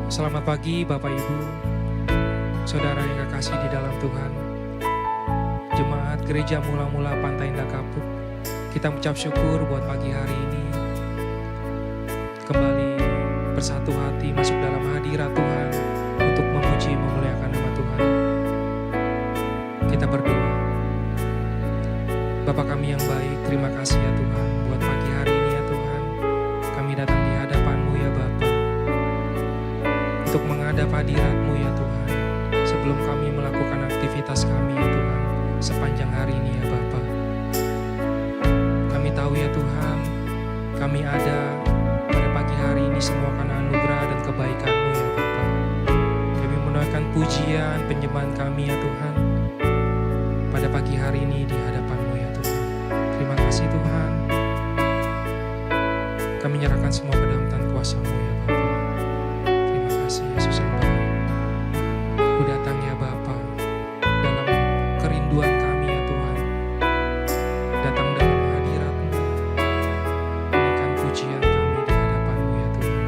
Selamat pagi Bapak Ibu, Saudara yang kekasih di dalam Tuhan. Jemaat Gereja Mula-Mula Pantai Indah Kapuk, kita mengucap syukur buat pagi hari ini. Kembali bersatu hati masuk dalam hadirat Tuhan untuk memuji memuliakan nama Tuhan. Kita berdoa. Bapa kami yang baik, terima kasih ya Tuhan buat pagi hari ini ya Tuhan. Kami datang di hadapan-Mu ya Bapa, untuk menghadap hadirat-Mu ya Tuhan, sebelum kami melakukan aktivitas kami ya Tuhan, sepanjang hari ini ya Bapa. Kami tahu ya Tuhan, kami ada pada pagi hari ini semua karena anugerah dan kebaikan-Mu ya Bapa. Kami menaikkan pujian, penyembahan kami ya Tuhan, pada pagi hari ini di hadapan-Mu ya Tuhan. Terima kasih Tuhan. Kami menyerahkan semua ke dalam tangan kuasa-Mu ya Bapa. Terima kasih Yesus yang baik. Ku datang ya Bapa dalam kerinduan kami ya Tuhan. Datang dalam hadirat-Mu. Berikan pujian kami di hadapan-Mu ya Tuhan.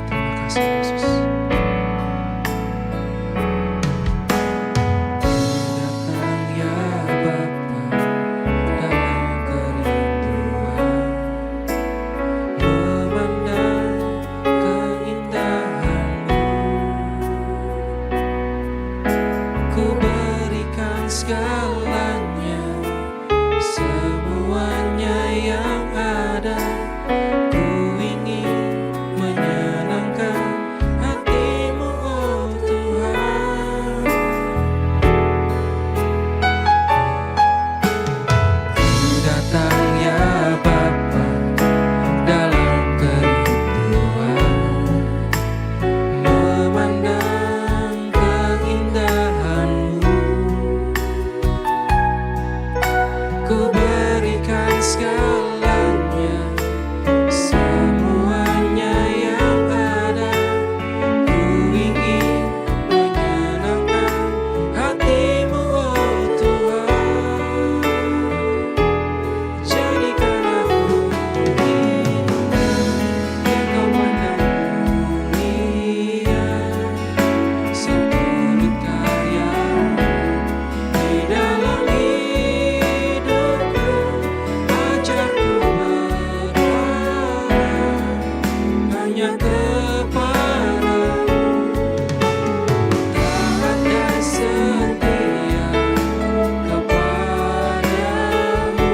Terima kasih Yesus. Datang ya Bapa dalam kerinduan, memandang keindahan-Mu. Ku berikan segalanya, semuanya yang ada. Ku ingin menyenangkan hati-Mu, oh Tuhan. Ku datang ya Bapa dalam kerinduan, memandang keindahan-Mu. Ku berikan segalanya, semuanya yang ada. Ku ingin menyenangkan hati-Mu, oh Tuhan. Jadikan aku indah, Engkau pandang mulia, seturut karya-Mu di dalam hidupku. Ajarku berharap hanya kepada-Mu, taat dan setia kepada-Mu,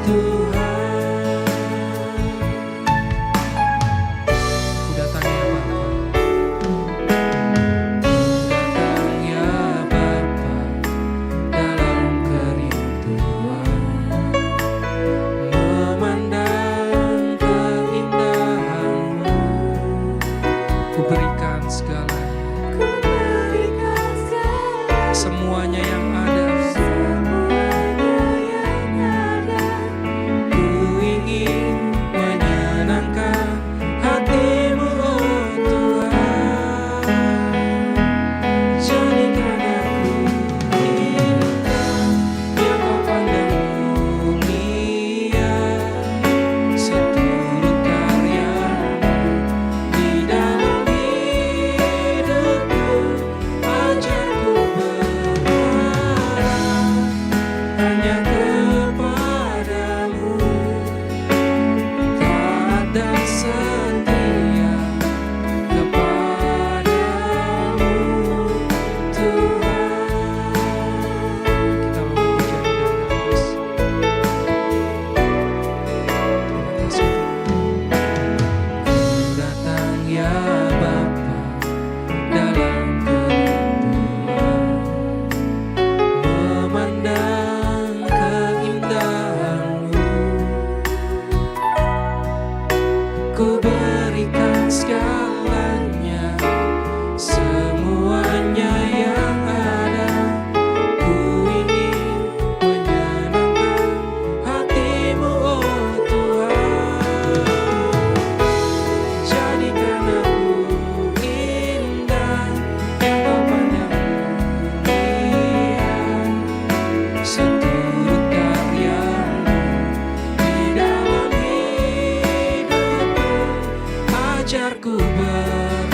Tuhan. Ku datang ya Bapa, datang ya Bapa dalam kerinduan, memandang keindahan-Mu. Ku berikan segalanya, semuanya yang ada. Ku ingin menyenangkan hati-Mu, oh Tuhan. Jadikan aku indah, yang Kau pandang mulia, seturut karya-Mu di dalam hidupku. Ajarku berharap hanya kepada-Mu, taat dan setia kepada-Mu, Tuhan. Kita mau pujian dari atas. Terima kasih Tuhan. Ku datang ya Bapa dalam kerinduan, memandang keindahan-Mu. Ku berikan segalanya, semuanya yang ada. Ku ingin menyenangkan hati-Mu, oh Tuhan. Jadikan aku indah, Engkau pandang mulia, seturut karya-Mu di dalam hidupku. Ajarku ber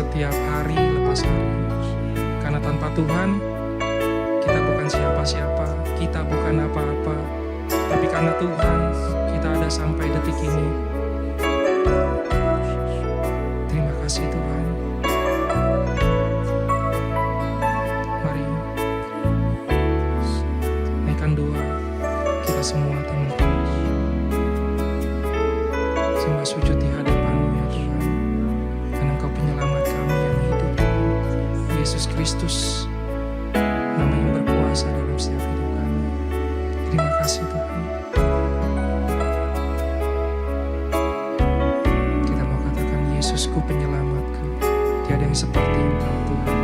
setiap hari lepas hari. Karena tanpa Tuhan, kita bukan siapa-siapa, kita bukan apa-apa. Tapi karena Tuhan, kita ada sampai detik ini. Terima kasih Tuhan. Mari naikkan doa kita semua teman-teman. Sembah sujud di hadapan-Mu ya Tuhan. Karena Engkau penyelamat kami yang hidup, Yesus Kristus, nama yang berkuasa dalam setiap hidup kami. Terima kasih Tuhan. Kita mau katakan, Yesusku penyelamatku, tiada yang seperti Engkau Tuhan.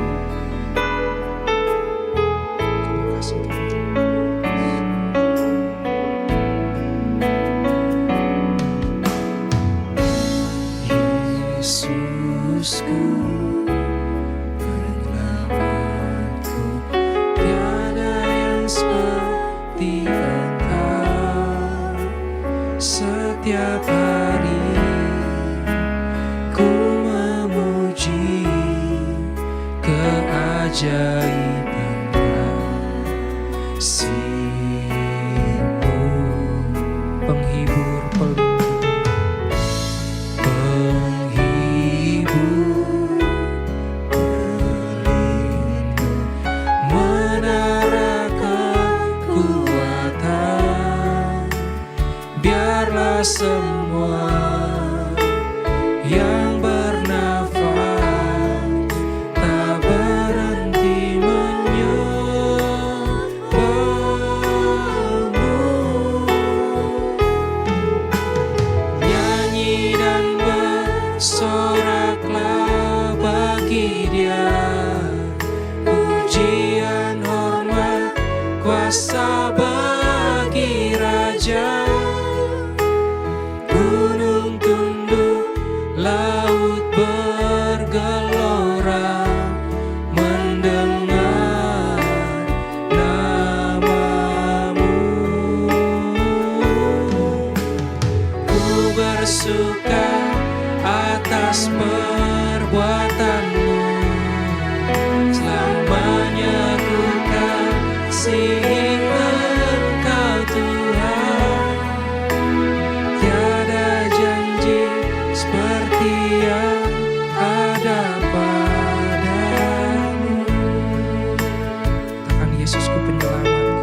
Terima kasih Tuhan. Yesusku penyelamatku, tiada yang seperti Engkau. Setiap hari ku memuji keajaiban kasih-Mu, penghibur menara kekuatan. Biarlah semua yang bernafas tak berhenti menyembah-Mu. Nyanyi dan bersoraklah bagi Dia, pujian, hormat, kuasa bagi Raja. Gunung tunduk, laut bergelora mendengar nama-Mu. Ku bersuka atas perbuatan-Mu, selamanya ku kasihi Engkau Tuhan. Tiada janji seperti yang ada padamu. Katakan, Yesusku penyelamatku.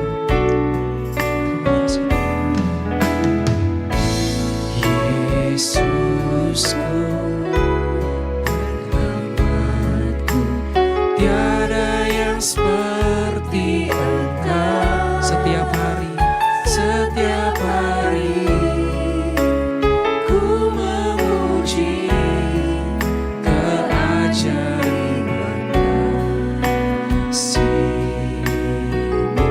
Terima kasih Tuhan. Yesusku penyelamatku, tiada yang seperti Engkau. Setiap hari ku memuji keajaiban kasih-Mu.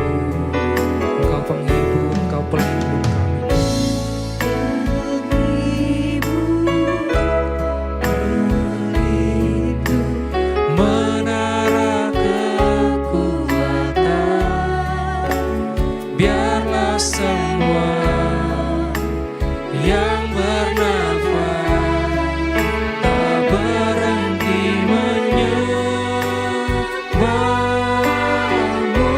Engkau penghibur, Engkau pelindung kami. Menara kekuatan. Biarlah semua yang bernafas tak berhenti menyembah-Mu.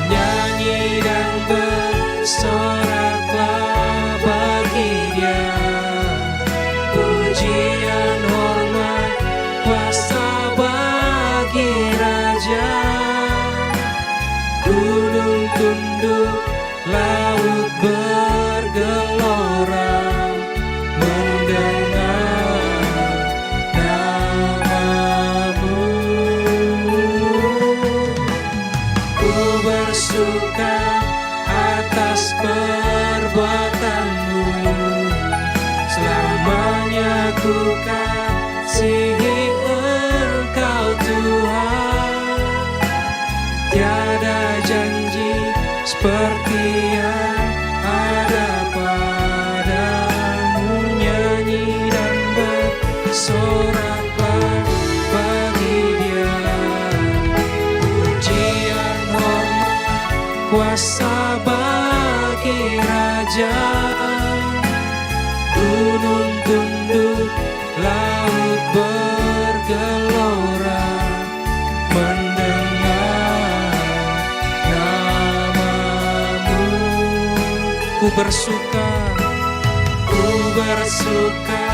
Nyanyi dan bersoraklah bagi Dia, pujian, hormat, kuasa bagi Raja. Gunung tunduk, laut bergelora mendengar nama-Mu. Ku bersuka atas perbuatan-Mu, selamanya ku kasihi Engkau Tuhan. Tiada janji seperti yang ada padamu. Nyanyi dan bersoraklah bagi Dia, pujian, hormat, kuasa bagi Raja. Gunung tunduk, bersuka, ku bersuka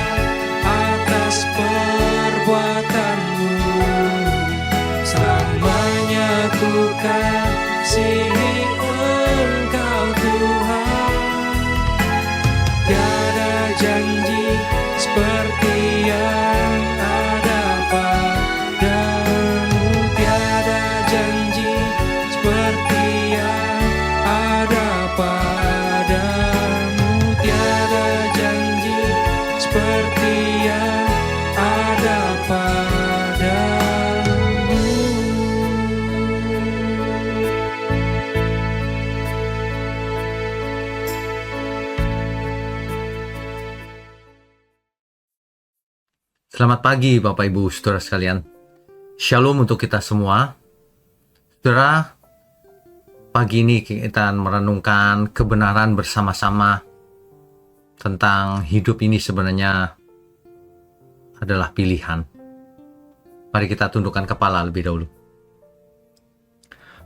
atas perbuatanmu. Selamanya ku kasihi Engkau Tuhan. Tiada janji seperti yang ada padamu, tiada janji seperti yang ada padamu, tiada janji seperti yang ada padamu. Selamat pagi Bapak Ibu Saudara sekalian. Shalom untuk kita semua. Saudara, pagi ini kita merenungkan kebenaran bersama-sama tentang hidup ini sebenarnya adalah pilihan. Mari kita tundukkan kepala lebih dahulu.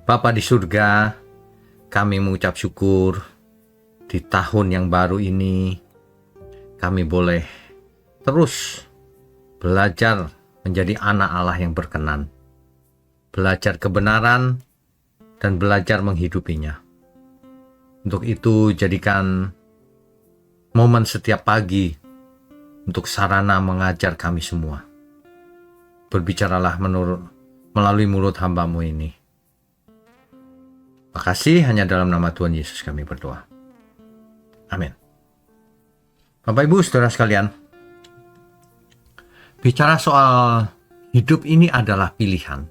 Bapa di surga, kami mengucap syukur di tahun yang baru ini kami boleh terus belajar menjadi anak Allah yang berkenan, belajar kebenaran dan belajar menghidupinya. Untuk itu jadikan momen setiap pagi untuk sarana mengajar kami semua. Berbicaralah melalui mulut hamba-Mu ini. Makasih, hanya dalam nama Tuhan Yesus kami berdoa. Amin. Bapak Ibu Saudara sekalian, bicara soal hidup ini adalah pilihan.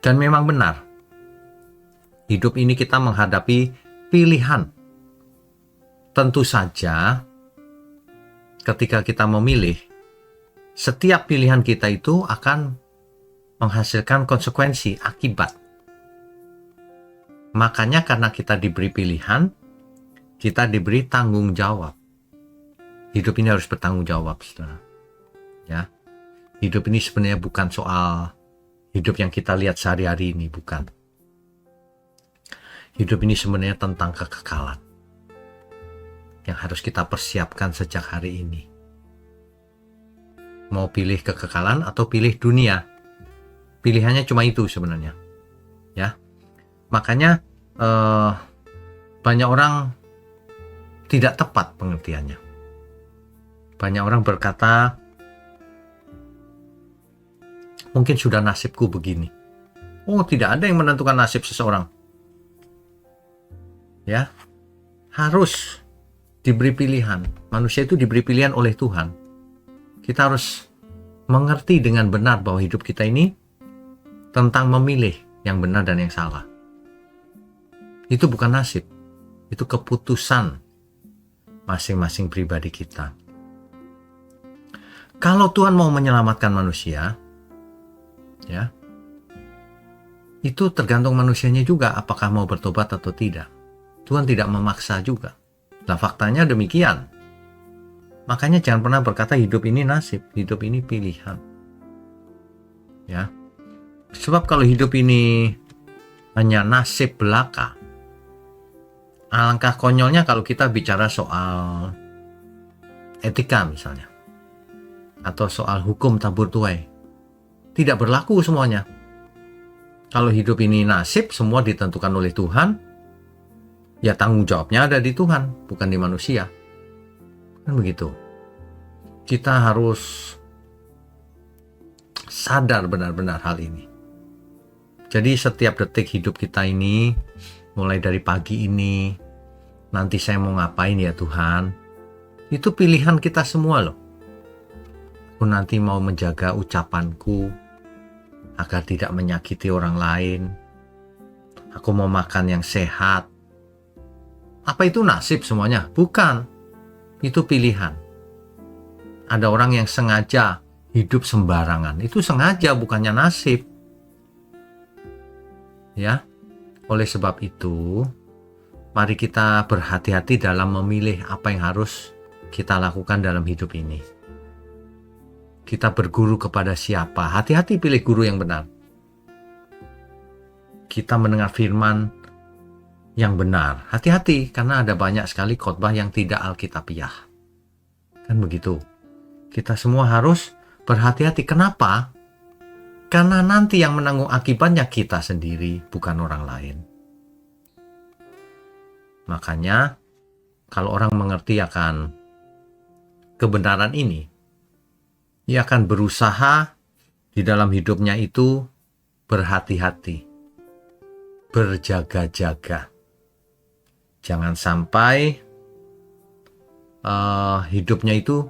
Dan memang benar. Hidup ini kita menghadapi pilihan. Tentu saja ketika kita memilih, setiap pilihan kita itu akan menghasilkan konsekuensi, akibat. Makanya karena kita diberi pilihan, kita diberi tanggung jawab. Hidup ini harus bertanggung jawab, saudara. Ya, hidup ini sebenarnya bukan soal hidup yang kita lihat sehari-hari ini, bukan. Hidup ini sebenarnya tentang kekekalan yang harus kita persiapkan sejak hari ini. Mau pilih kekekalan atau pilih dunia, pilihannya cuma itu sebenarnya. Ya, makanya banyak orang tidak tepat pengertiannya. Banyak orang berkata, mungkin sudah nasibku begini. Oh, tidak ada yang menentukan nasib seseorang. Ya, harus diberi pilihan. Manusia itu diberi pilihan oleh Tuhan. Kita harus mengerti dengan benar bahwa hidup kita ini tentang memilih yang benar dan yang salah. Itu bukan nasib. Itu keputusan masing-masing pribadi kita. Kalau Tuhan mau menyelamatkan manusia, ya, itu tergantung manusianya juga apakah mau bertobat atau tidak. Tuhan tidak memaksa juga. Nah, faktanya demikian. Makanya jangan pernah berkata hidup ini nasib, hidup ini pilihan. Ya. Sebab kalau hidup ini hanya nasib belaka, alangkah konyolnya kalau kita bicara soal etika misalnya, atau soal hukum tabur tuai. Tidak berlaku semuanya. Kalau hidup ini nasib, semua ditentukan oleh Tuhan, ya tanggung jawabnya ada di Tuhan, bukan di manusia. Kan begitu. Kita harus sadar benar-benar hal ini. Jadi setiap detik hidup kita ini, mulai dari pagi ini, nanti saya mau ngapain ya Tuhan, itu pilihan kita semua loh. Aku nanti mau menjaga ucapanku agar tidak menyakiti orang lain. Aku mau makan yang sehat. Apa itu nasib semuanya? Bukan. Itu pilihan. Ada orang yang sengaja hidup sembarangan. Itu sengaja, bukannya nasib. Ya. Oleh sebab itu, mari kita berhati-hati dalam memilih apa yang harus kita lakukan dalam hidup ini. Kita berguru kepada siapa? Hati-hati pilih guru yang benar. Kita mendengar firman, yang benar. Hati-hati, karena ada banyak sekali khotbah yang tidak alkitabiah. Kan begitu. Kita semua harus berhati-hati. Kenapa? Karena nanti yang menanggung akibatnya kita sendiri, bukan orang lain. Makanya, kalau orang mengerti akan kebenaran ini, ia akan berusaha di dalam hidupnya itu berhati-hati, berjaga-jaga. Jangan sampai hidupnya itu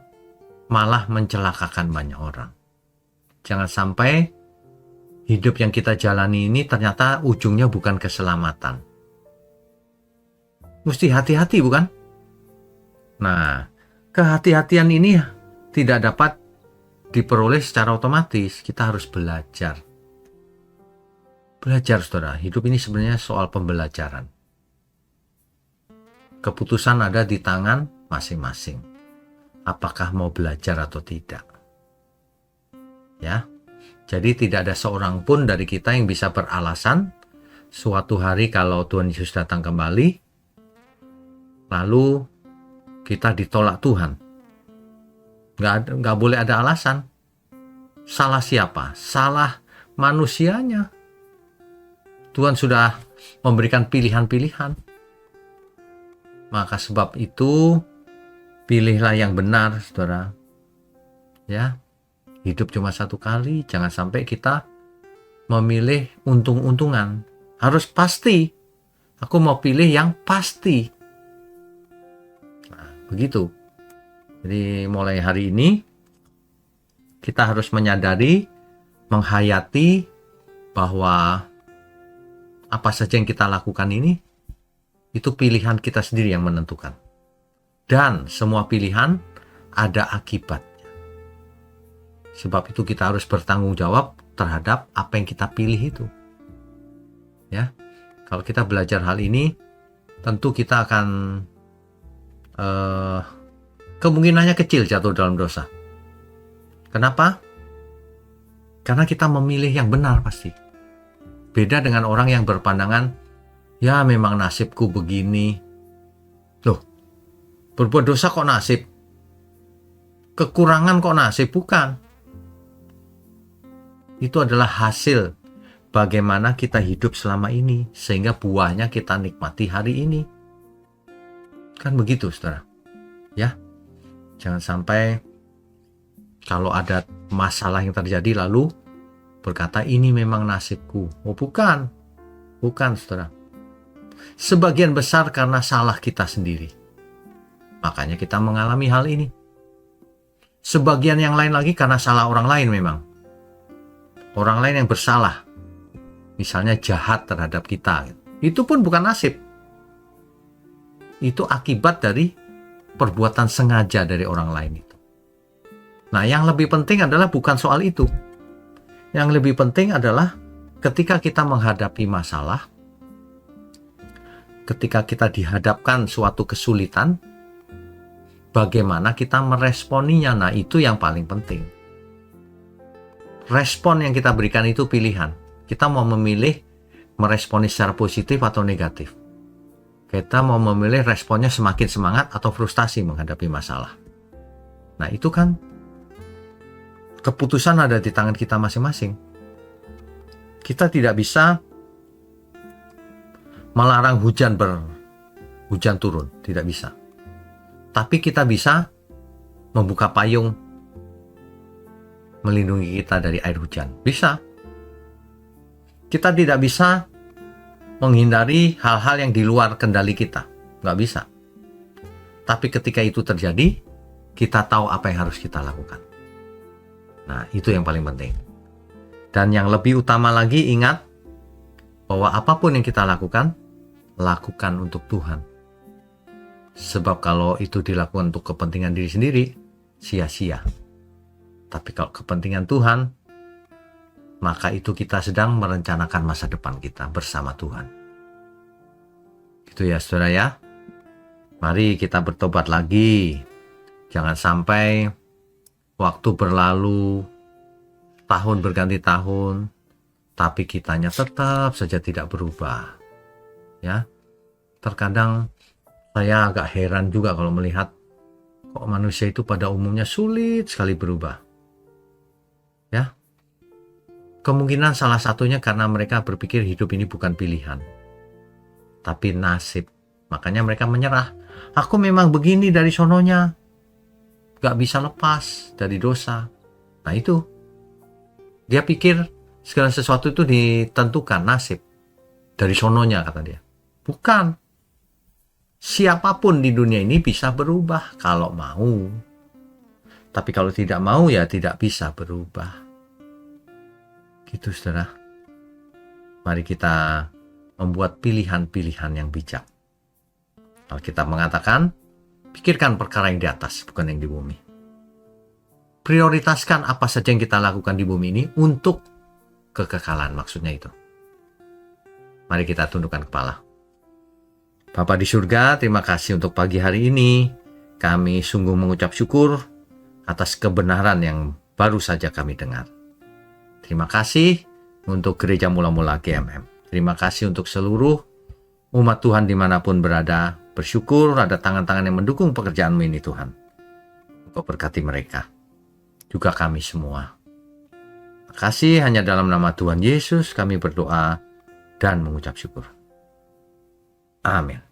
malah mencelakakan banyak orang. Jangan sampai hidup yang kita jalani ini ternyata ujungnya bukan keselamatan. Mesti hati-hati, bukan? Nah, kehati-hatian ini tidak dapat diperoleh secara otomatis. Kita harus belajar. Belajar, saudara. Hidup ini sebenarnya soal pembelajaran. Keputusan ada di tangan masing-masing. Apakah mau belajar atau tidak? Ya. Jadi tidak ada seorang pun dari kita yang bisa beralasan suatu hari kalau Tuhan Yesus datang kembali, lalu kita ditolak Tuhan. Nggak boleh ada alasan. Salah siapa? Salah manusianya. Tuhan sudah memberikan pilihan-pilihan. Maka sebab itu, pilihlah yang benar, saudara. Ya, hidup cuma satu kali. Jangan sampai kita memilih untung-untungan. Harus pasti. Aku mau pilih yang pasti. Nah, begitu. Jadi mulai hari ini, kita harus menyadari, menghayati bahwa apa saja yang kita lakukan ini, itu pilihan kita sendiri yang menentukan. Dan semua pilihan ada akibatnya. Sebab itu kita harus bertanggung jawab terhadap apa yang kita pilih itu. Ya, kalau kita belajar hal ini, tentu kita akan kemungkinannya kecil jatuh dalam dosa. Kenapa? Karena kita memilih yang benar pasti. Beda dengan orang yang berpandangan, ya memang nasibku begini. Loh, berbuat dosa kok nasib? Kekurangan kok nasib? Bukan. Itu adalah hasil bagaimana kita hidup selama ini, sehingga buahnya kita nikmati hari ini. Kan begitu, saudara. Ya, jangan sampai kalau ada masalah yang terjadi lalu berkata ini memang nasibku. Oh, bukan. Bukan, saudara. Sebagian besar karena salah kita sendiri. Makanya kita mengalami hal ini. Sebagian yang lain lagi karena salah orang lain memang. Orang lain yang bersalah. Misalnya jahat terhadap kita. Itu pun bukan nasib. Itu akibat dari perbuatan sengaja dari orang lain itu. Nah, yang lebih penting adalah bukan soal itu. Yang lebih penting adalah ketika kita menghadapi masalah, ketika kita dihadapkan suatu kesulitan, bagaimana kita meresponinya. Nah, itu yang paling penting. Respon yang kita berikan itu pilihan. Kita mau memilih meresponi secara positif atau negatif. Kita mau memilih responnya semakin semangat atau frustasi menghadapi masalah. Nah, itu kan keputusan ada di tangan kita masing-masing. Kita tidak bisa melarang hujan turun, tidak bisa. Tapi kita bisa membuka payung melindungi kita dari air hujan. Bisa. Kita tidak bisa menghindari hal-hal yang di luar kendali kita. Nggak bisa. Tapi ketika itu terjadi, kita tahu apa yang harus kita lakukan. Nah, itu yang paling penting. Dan yang lebih utama lagi, ingat bahwa apapun yang kita lakukan untuk Tuhan. Sebab kalau itu dilakukan untuk kepentingan diri sendiri, sia-sia. Tapi kalau kepentingan Tuhan, maka itu kita sedang merencanakan masa depan kita bersama Tuhan. Gitu ya, saudara ya. Mari kita bertobat lagi. Jangan sampai waktu berlalu, tahun berganti tahun, tapi kitanya tetap saja tidak berubah. Ya, terkadang saya agak heran juga kalau melihat kok manusia itu pada umumnya sulit sekali berubah. Ya. Kemungkinan salah satunya karena mereka berpikir hidup ini bukan pilihan, tapi nasib. Makanya mereka menyerah. Aku memang begini dari sononya, gak bisa lepas dari dosa. Nah itu, dia pikir segala sesuatu itu ditentukan nasib dari sononya, kata dia. Bukan. Siapapun di dunia ini bisa berubah kalau mau. Tapi kalau tidak mau ya tidak bisa berubah. Gitu saudara. Mari kita membuat pilihan-pilihan yang bijak. Alkitab mengatakan, pikirkan perkara yang di atas, bukan yang di bumi. Prioritaskan apa saja yang kita lakukan di bumi ini untuk kekekalan, maksudnya itu. Mari kita tundukkan kepala. Bapa di surga, terima kasih untuk pagi hari ini. Kami sungguh mengucap syukur atas kebenaran yang baru saja kami dengar. Terima kasih untuk Gereja Mula-Mula GMM. Terima kasih untuk seluruh umat Tuhan dimanapun berada. Bersyukur ada tangan-tangan yang mendukung pekerjaan-Mu ini Tuhan. Engkau berkati mereka. Juga kami semua. Terima kasih, hanya dalam nama Tuhan Yesus kami berdoa dan mengucap syukur. Amin.